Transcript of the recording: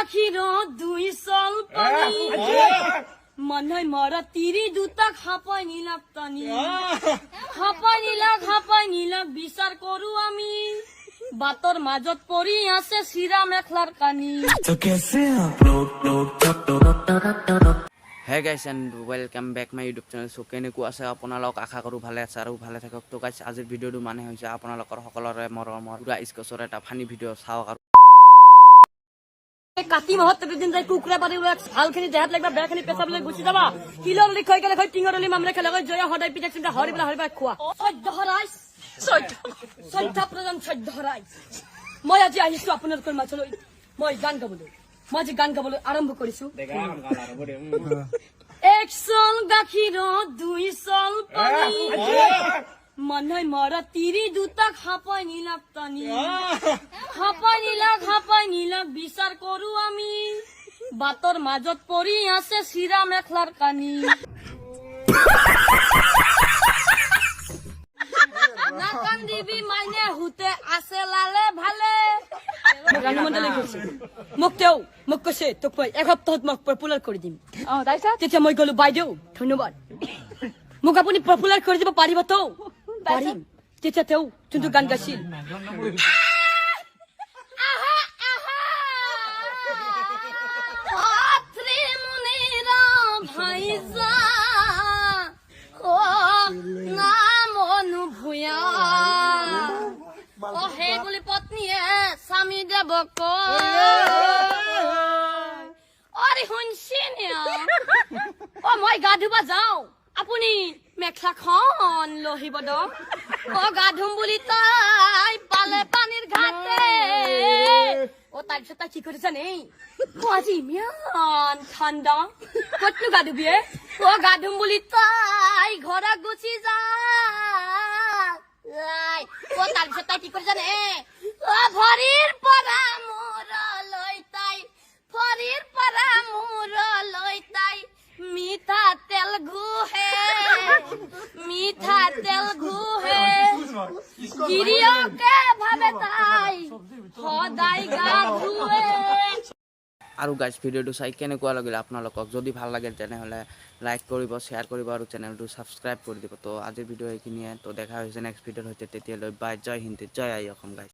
গাখীৰত দুই চল পানী মানুহে মৰা তিৰি দুটা খাপাই নিলাক টানি খাপাই নিলাক বিচাৰ কৰো আমি বাটৰ মাজত পৰি আছে চিৰা মেখলাৰ কানি Hey guys and welcome back my YouTube channel. So কেনেকুৱা আছে আপোনালোক আশা কৰো ভালে আছে আৰু ভালে থাকক তো গাইস আজিৰ ভিডিওটো মানে হৈছে আপোনালোকৰ সকলোৰে মৰমৰ পুৰা ইস্কছৰ এটা ফানি ভিডিও চাওক আৰু কাতি মাহত দিন যাই কুকুৰা পাৰি ভালখিনি দেহাত লাগবা বেয়াখিনি পেছাব লৈ গুচি যাবা কিলৰ লিখাই গলে হয় টিঙৰলি মামলে খেলা গৈ জয়া সদায় পিঠা চিন্তা হৰিবা খোৱা সদ্য প্ৰজন সদ্য হৰাই মই আজি আহিছো আপোনালোকৰ মাজলৈ মই গান গাবলৈ আৰম্ভ কৰিছো এক চল গাখীৰত দুই চল পানী মানুহে মৰা তিৰি দুটা খাপাই নিলাক টানি খাপাই নিলাক বিচাৰ কৰো আমি বাটৰ মাজত পৰি আছে চিৰা মেখলাৰ কানি নাকান্দিবি মাইনে হুতে আছে লালে ভালে মোক কৈছে তোক মই এসপ্তাহত মই পপুলাৰ কৰি দিম তেতিয়া মই গলো বাইদেউ ধন্যবাদ মোক আপুনি পপুলাৰ কৰি দিব পাৰিবতো পাৰিম তেতিয়া তেওঁ যোনটো গান গাইছিল পত্নীয়ে স্বামী দেৱক মই গা ধুব যাওঁ আপুনি মেখলাখন লহিব দক গা ধুম বুলি তাই পালে পানীৰ ঘাটে তাৰপিছত তাই কি কৰিছে নেই আজি ইমান ঠাণ্ডা কতনো গা ধুবি গা ধুম বুলি তাই ঘৰত গুচি যায় তাৰপিছত তাই কি কৰিছে নে ভৰিৰ পৰা মূৰলৈ তাই মিঠাতেল ঘুহে গিৰিয়কে ভাবে তাই সদায় গা ধুৱে আৰু গাইস ভিডিওটো চাই কেনেকুৱা লাগিলে আপোনালোকক যদি ভাল লাগে তেনেহলে লাইক কৰিব শেয়াৰ কৰিব আৰু চেনেলটো সাবস্ক্ৰাইব কৰি দিব তো আজিৰ ভিডিও এইখিনিয়ে তো দেখা হৈছে নেক্সট ভিডিওৰ সৈতে তেতিয়ালৈ বাই জয় হিন্দ জয় আই অসম গাইস